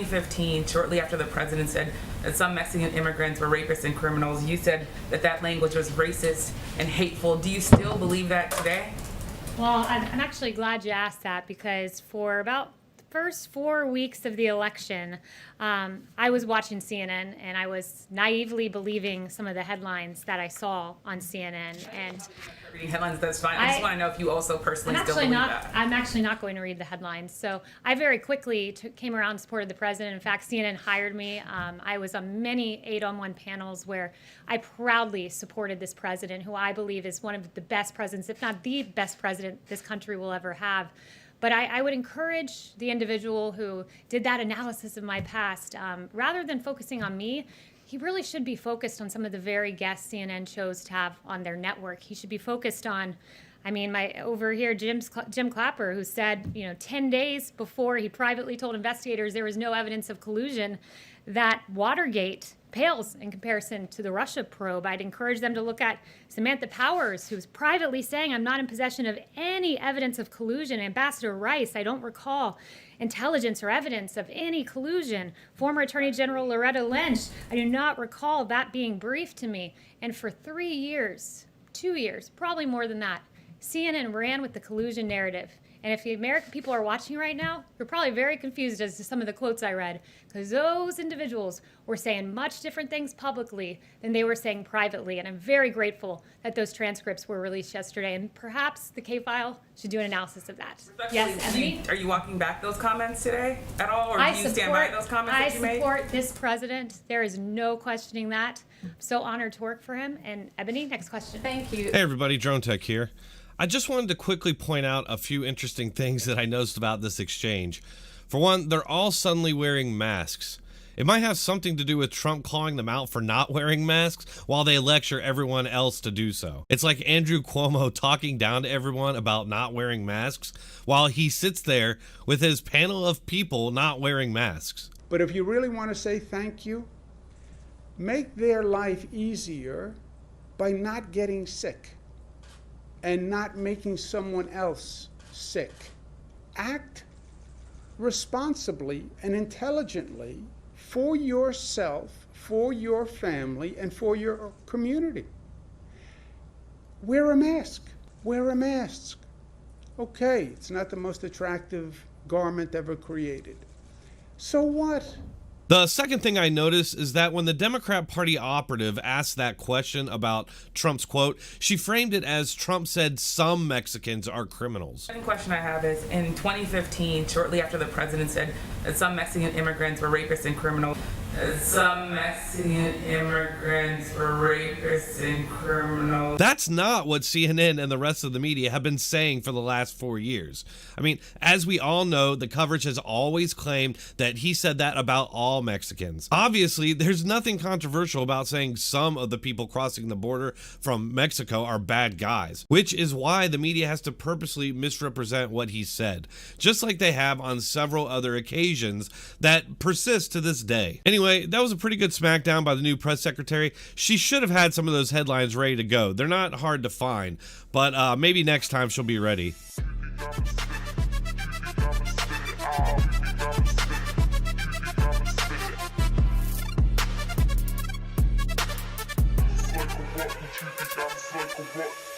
2015, shortly after the president said that some Mexican immigrants were rapists and criminals, you said that that language was racist and hateful. Do you still believe that today? Well, I'm actually glad you asked that, because for about the first 4 weeks of the election, I was watching CNN and I was naively believing some of the headlines that I saw on CNN. And reading headlines, that's fine. I just want to know if you also personally still believe that. I'm actually not going to read the headlines. So I very quickly came around and supported the president. In fact, CNN hired me. I was on many 8-on-1 panels where I proudly supported this president, who I believe is one of the best presidents, if not the best president this country will ever have. But I would encourage the individual who did that analysis of my past, rather than focusing on me, he really should be focused on some of the very guests CNN chose to have on their network. He should be focused on, I mean, over here, Jim Clapper, who said, 10 days before he privately told investigators there was no evidence of collusion, that Watergate pales in comparison to the Russia probe. I'd encourage them to look at Samantha Powers, who's privately saying, I'm not in possession of any evidence of collusion. Ambassador Rice, I don't recall intelligence or evidence of any collusion. Former Attorney General Loretta Lynch, I do not recall that being briefed to me. And for 3 years, 2 years, probably more than that, CNN ran with the collusion narrative. And if the American people are watching right now, you're probably very confused as to some of the quotes I read, because those individuals were saying much different things publicly than they were saying privately. And I'm very grateful that those transcripts were released yesterday. And perhaps the K-File should do an analysis of that. Yes, Emily? Are you walking back those comments today at all, or do you stand by those comments that you made? I support this president. There is no questioning that. I'm so honored to work for him. And Ebony, next question. Thank you. Hey everybody, Dronetek here. I just wanted to quickly point out a few interesting things that I noticed about this exchange. For one, they're all suddenly wearing masks. It might have something to do with Trump calling them out for not wearing masks while they lecture everyone else to do so. It's like Andrew Cuomo talking down to everyone about not wearing masks while he sits there with his panel of people not wearing masks. But if you really want to say thank you, make their life easier by not getting sick and not making someone else sick. Act responsibly and intelligently for yourself, for your family, and for your community. Wear a mask. Wear a mask. Okay, it's not the most attractive garment ever created. So what? The second thing I noticed is that when the Democrat Party operative asked that question about Trump's quote, she framed it as Trump said some Mexicans are criminals. The second question I have is, in 2015, shortly after the president said that some Mexican immigrants were rapists and criminals, some Mexican immigrants were rapists and criminals. That's not what CNN and the rest of the media have been saying for the last 4 years. I mean, as we all know, the coverage has always claimed that he said that about all Mexicans. Obviously, there's nothing controversial about saying some of the people crossing the border from Mexico are bad guys, which is why the media has to purposely misrepresent what he said, just like they have on several other occasions that persist to this day. Anyway, that was a pretty good smackdown by the new press secretary. She should have had some of those headlines ready to go. They're not hard to find, but maybe next time she'll be ready. Like a rock.